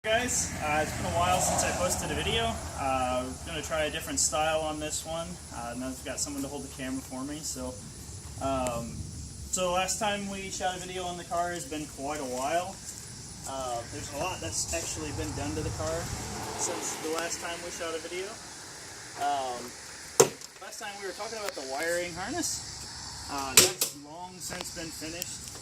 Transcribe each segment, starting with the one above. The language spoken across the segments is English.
Guys, it's been a while since I posted a video. I'm going to try a different style on this one. Now I've got someone to hold the camera for me. So last time we shot a video on the car has been quite a while. There's a lot that's actually been done to the car since the last time we shot a video. Last time we were talking about the wiring harness. That's long since been finished.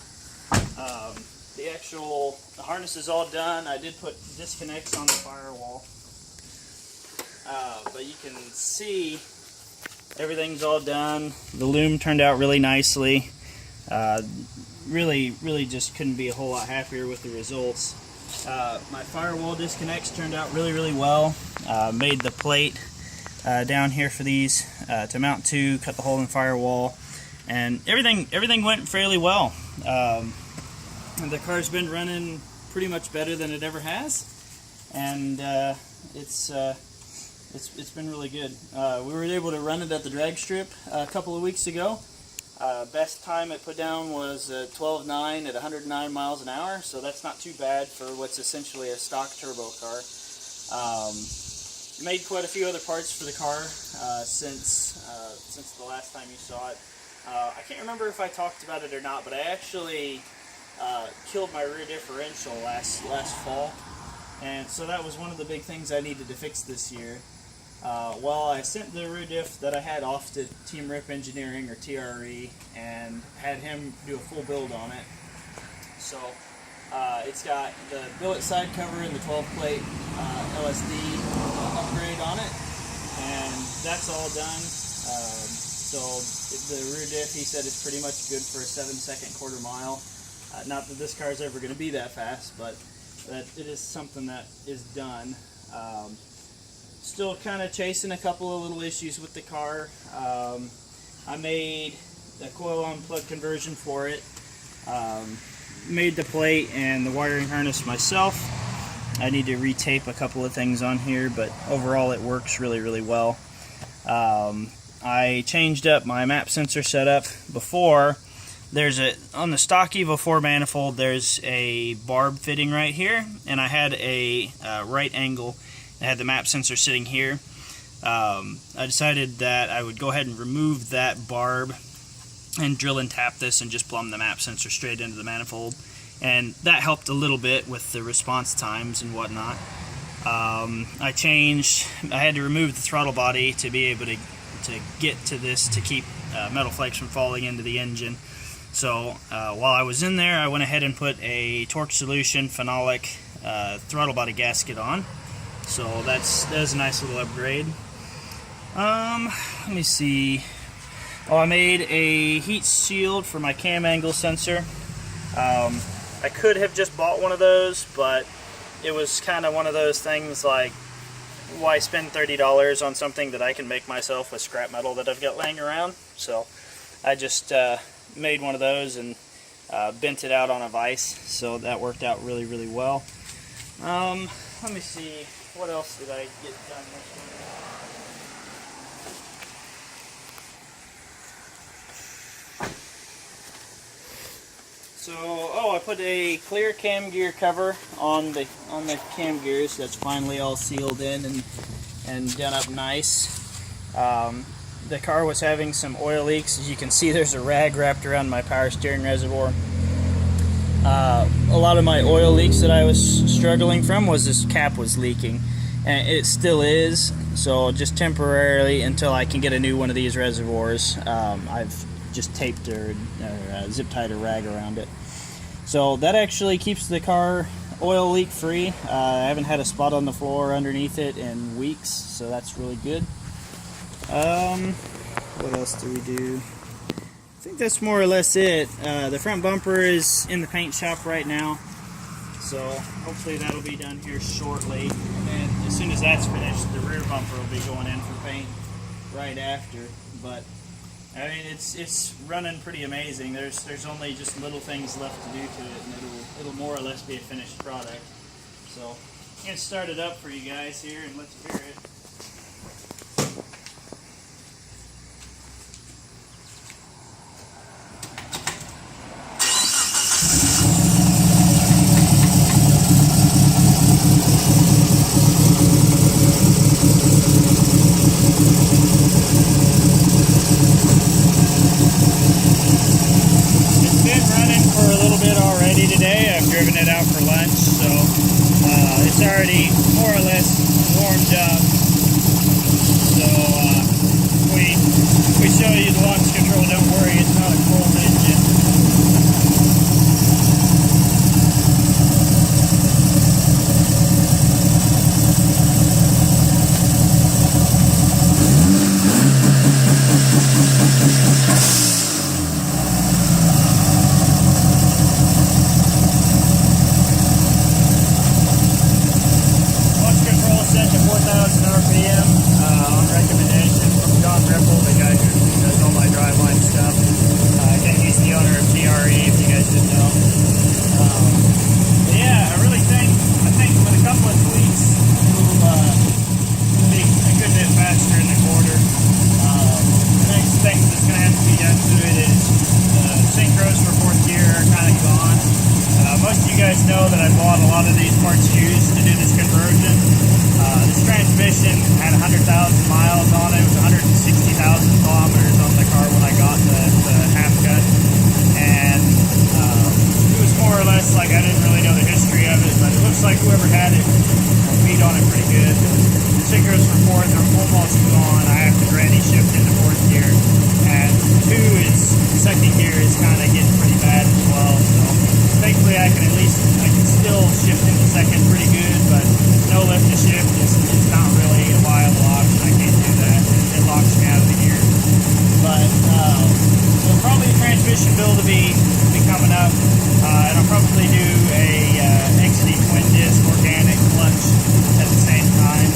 The harness is all done. I did put disconnects on the firewall, but you can see everything's all done. The loom turned out really nicely. Really just couldn't be a whole lot happier with the results. My firewall disconnects turned out really well. Made the plate down here for these to mount to, cut the hole in the firewall, and everything went fairly well. And the car's been running pretty much better than it ever has, and it's been really good. We were able to run it at the drag strip a couple of weeks ago. Best time it put down was 12.9 at 109 miles an hour, so that's not too bad for what's essentially a stock turbo car. Made quite a few other parts for the car since the last time you saw it. I can't remember if I talked about it or not, but I actually killed my rear differential last fall, and so that was one of the big things I needed to fix this year. Well, I sent the rear diff that I had off to Team Rip Engineering, or TRE, and had him do a full build on it. So it's got the billet side cover and the 12-plate LSD upgrade on it, and that's all done. So the rear diff, he said, is pretty much good for a 7-second quarter mile. Not that this car is ever going to be that fast, but that it is something that is done. Still kind of chasing a couple of little issues with the car. I made a coil on plug conversion for it. Made the plate and the wiring harness myself. I need to retape a couple of things on here, but overall it works really well. I changed up my map sensor setup. Before, on the stock Evo 4 manifold, there's a barb fitting right here, and I had a right angle. I had the map sensor sitting here. I decided that I would go ahead and remove that barb and drill and tap this and just plumb the map sensor straight into the manifold, and that helped a little bit with the response times and whatnot. I had to remove the throttle body to be able to get to this, to keep metal flakes from falling into the engine. So while I was in there, I went ahead and put a torque solution phenolic throttle body gasket on. So that's a nice little upgrade. Let me see. Oh, I made a heat shield for my cam angle sensor. I could have just bought one of those, but it was kind of one of those things like, why spend $30 on something that I can make myself with scrap metal that I've got laying around? So I just made one of those and bent it out on a vise, so that worked out really well. Let me see, what else did I get done this week? So, I put a clear cam gear cover on the cam gears. That's finally all sealed in and done up nice. The car was having some oil leaks. As you can see, there's a rag wrapped around my power steering reservoir. A lot of my oil leaks that I was struggling from was this cap was leaking, and it still is. So just temporarily, until I can get a new one of these reservoirs, I've just taped or zip tied a rag around it. So that actually keeps the car oil leak free. I haven't had a spot on the floor underneath it in weeks, so that's really good. What else do we do? I think that's more or less it. The front bumper is in the paint shop right now, so hopefully that'll be done here shortly. And as soon as that's finished, the rear bumper will be going in for paint right after. But I mean, it's running pretty amazing. There's only just little things left to do to it, and it'll more or less be a finished product. So I'm gonna start it up for you guys here, and let's hear it. it's already more or less warmed up. So if we show you the launch control, don't worry, it's not a cold engine. Know that I bought a lot of these parts used to do this conversion. This transmission had 100,000 miles on it. It was 160,000 kilometers on the car when I got the half cut, and it was more or less like I didn't really know the history of it, but it looks like whoever had it beat on it pretty good. The synchros for fourth are almost gone. I have to granny shift into fourth gear, and second gear is kind of getting pretty bad as well. So thankfully I can still shift into second pretty good, but no lift to shift is not really a viable option. I can't do that. It locks me out of the gear. But so probably a transmission build will be coming up, and I'll probably do a XD twin disc organic clutch at the same time.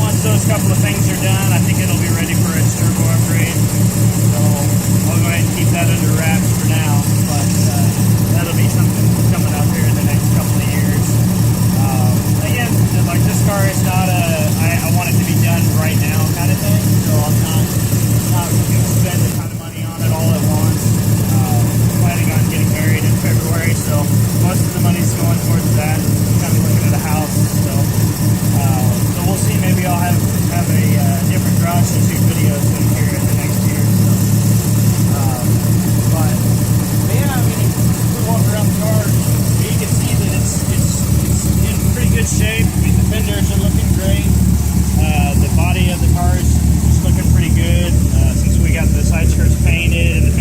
Once those couple of things are done, I think it'll be ready for its turbo upgrade. So I'll go ahead and keep that under wraps for now, but that'll be something coming up here in the next couple of years. Again, like this car is not I want it to be done right now kind of thing, so I'm not going to spend a ton of money on it all at once. Planning on getting married in February, so most of the money's going towards that. Kind of looking at a house, so we'll see. Maybe I'll have a different garage to shoot videos in here in the next year. So, but yeah, I mean, if we walk around the car, you can see that it's in pretty good shape. I mean, the fenders are looking great. The body of the car is just looking pretty good. Since we got the side skirts painted and the